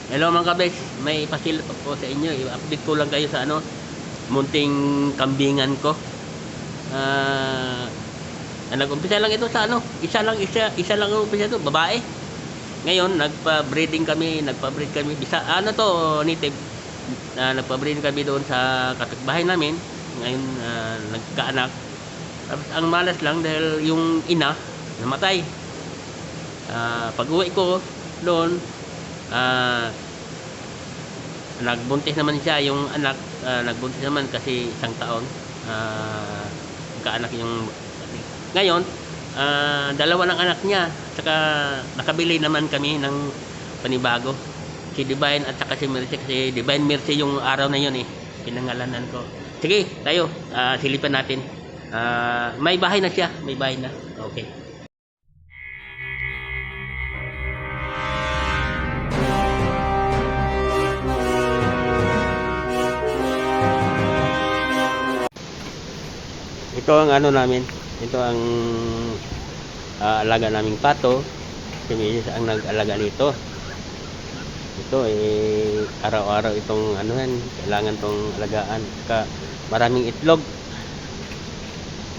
Hello mga kabes, may ipasil po sa inyo. I-update ko lang kayo sa munting kambingan ko. Ah, nag-umpisa lang ito sa isa lang ang umpisa ito, babae. Ngayon, nagpa-breed kami. Bisa, native. Nagpa-breed kami doon sa kapitbahay namin. Ngayon, nagkaanak. Tapos ang malas lang dahil yung ina namatay. Pag-uwi ko doon, nagbuntis naman siya yung anak, nagbuntis naman kasi 1 taon, kaanak yung ngayon, dalawa ng anak niya, saka nakabili naman kami ng panibago, si Divine at saka si Mercy, kasi Divine Mercy yung araw na yun pinangalanan ko. Sige tayo, silipan natin. May bahay na siya, may bahay na. Okay. Ito ang namin, ito ang alaga naming pato. Si Mrs. ang nag-alaga nito. Ito araw-araw itong kailangan tong alagaan. Maraming itlog.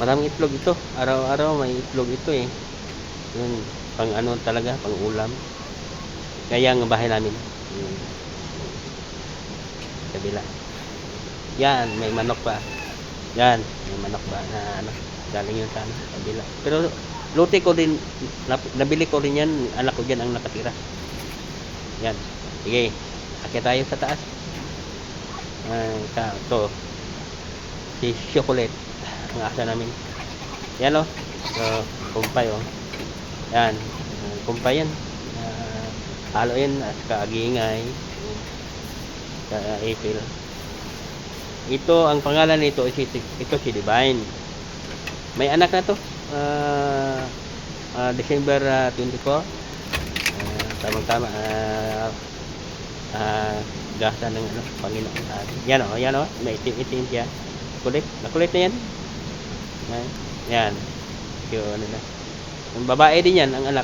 Maraming itlog ito. Araw-araw may itlog ito Yun, pang talaga, pang ulam. Kaya ang bahay namin. Kabila. Yan, may manok pa. Yan, may manok ba na galing yun sa kabila. Pero lote ko din, nabili ko rin yan, anak ko dyan ang nakatira. Yan, sige, akit tayo sa taas. Ito, si Chocolate, ang asa namin. Yan so, kumpay Yan, kumpay yan. Halo yan, at kaagingay, April. Ito, ang pangalan nito, ito si Divine. May anak na to. December 24. Tamang-tama. Gasa ng Panginoon natin. Yan may itim-itim siya. Nakulit na yan. Yan. Yung Ang babae din yan, ang anak.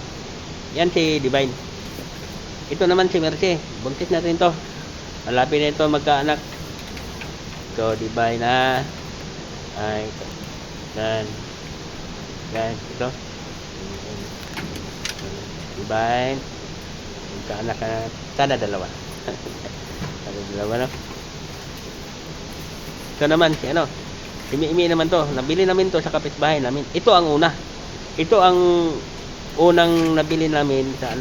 Yan si Divine. Ito naman si Mercy. Buntis na rin to. Malapit na ito magkaanak. So, Divine na. Ito. Yan. Ito. Divine. Magkaanak na. Sana dalawa. Sana dalawa, no? Ito naman, si Imi naman to. Nabili namin to sa kapitbahay namin. Ito ang una. Ito ang unang nabili namin sa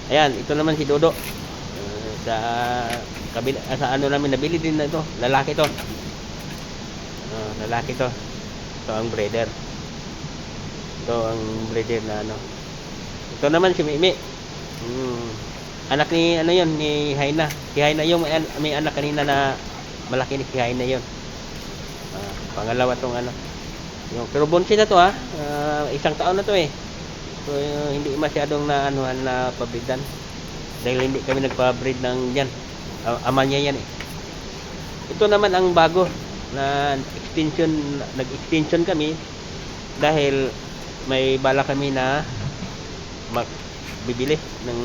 Ayan, ito naman si Dodo. Sa kabila, sa namin nabili din na ito, lalaki to. Ito ang breeder. Ito ang breeder na Ito naman si Mimi. Anak ni ni Haina. Si Haina yung may anak kanina na malaki ni si Haina yon. Pangalawa tong pero buntis na to 1 taon na to So hindi masyadong na pabridan. Dahil hindi kami nagpa-breed ng yan. Ama niya yan Ito naman ang bago na nag-extension kami dahil may bala kami na bibili ng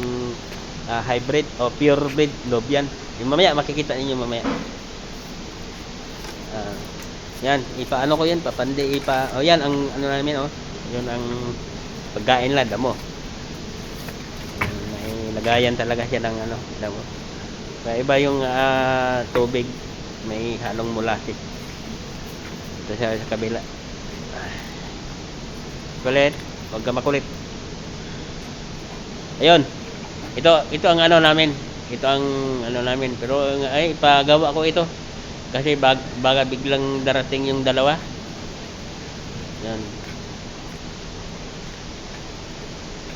hybrid o purebred Lobian. Mamaya makikita ninyo mamaya. Yan, ipaano ko yan, papandi, yan ang namin yun ang pagkain lang, damo. Lagayan talaga siya ng damo. Kaya iba yung tubig, may halong molasses. Ito siya sa kabila. Kulit, huwag ka makulit. Ayun. Ito ang namin. Ito ang namin. Pero ipagawa ko ito. Kasi baga biglang darating yung dalawa. Yan.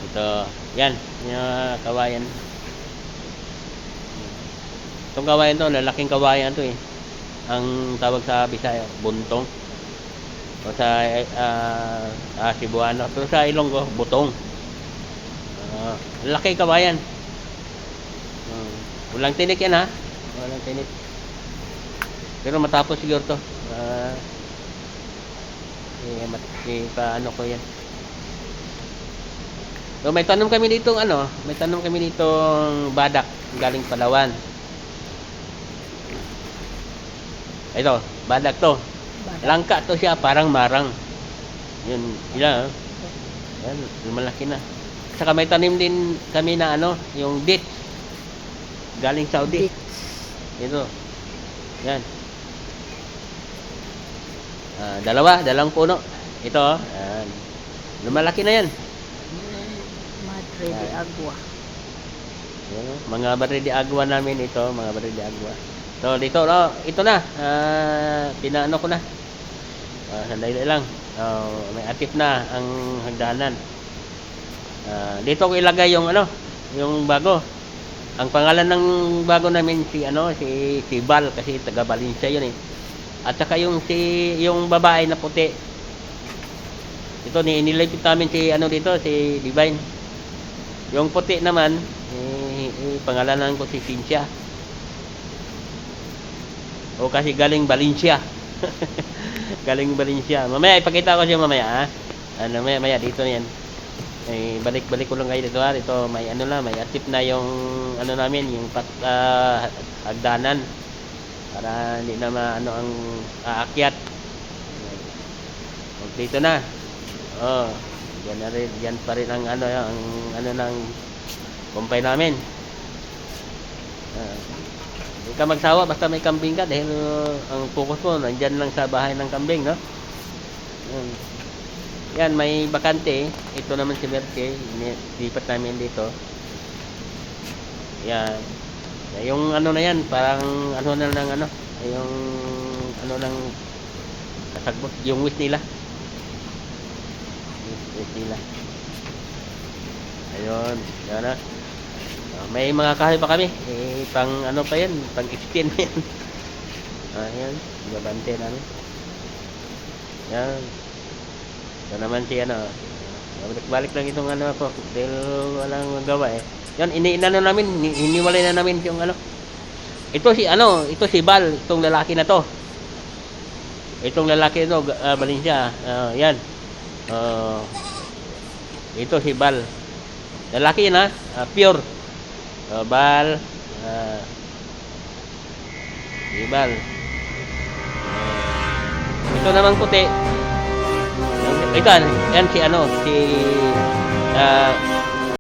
Ito, yan, yung kawayan. Itong kawayan to, lalaking kawayan to Ang tawag sa Bisaya, buntong. O sa Cebuano. Pero sa Ilonggo, butong. Laki kawayan. Walang tinik yan Walang tinik. Pero matapos siguro to. Paano ko yan. So may tanong kami dito may tanong kami dito badak galing Palawan. Ito, badak to. Badak. Langka to siya, parang marang. Yun, ila. Yan, malaki na. Saka may tanim din kami na yung date. Galing Saudi. Beets. Ito. Yan. Dalawang puno. Ito, yan. Lumalaki na yan. Madre de Agua. Yan, mga baril de agua namin ito, mga baril de agua. So dito, ito na. Pinaano ko na. Sandali lang. May atip na ang hagdanan. Dito ko ilagay yung yung bago. Ang pangalan ng bago namin si Bal kasi taga Valencia yun eh. At saka yung babae na puti. Ito nilipit namin dito si Divine. Yung puti naman pangalanan ko si Cynthia. O kasi galing Valencia. Galing Valencia. Mamaya ipakita ko siya mamaya maya dito yan. Balik ko lang kayo dito Ito may may atip na yung namin yung hagdanan para hindi na ang aakyat. Dito na. Yan pa rin ang ng kumpay namin. Hindi ka magsawa basta may kambing ka dahil ang focus mo nandyan lang sa bahay ng kambing, no? Yan, may bakante. Ito naman si Merke. Lipat namin dito. Yan. Yung na yan, parang na lang yung lang kasagbot. Yung wish nila. Wish nila. Ayun. Yan na. May mga kahoy pa kami. Pang pa yan. Pang extend yan. Ayan. Babante namin. Yan. Ito naman si balik lang itong ako dahil walang magawa eh. Yan, namin, hiniwalay na namin yung Ito si Bal, itong lalaki na to. Itong lalaki Valencia, yan. Ito si Bal. Lalaki na, pure. Bal, si Bal. Ito naman puti. Ito, yan si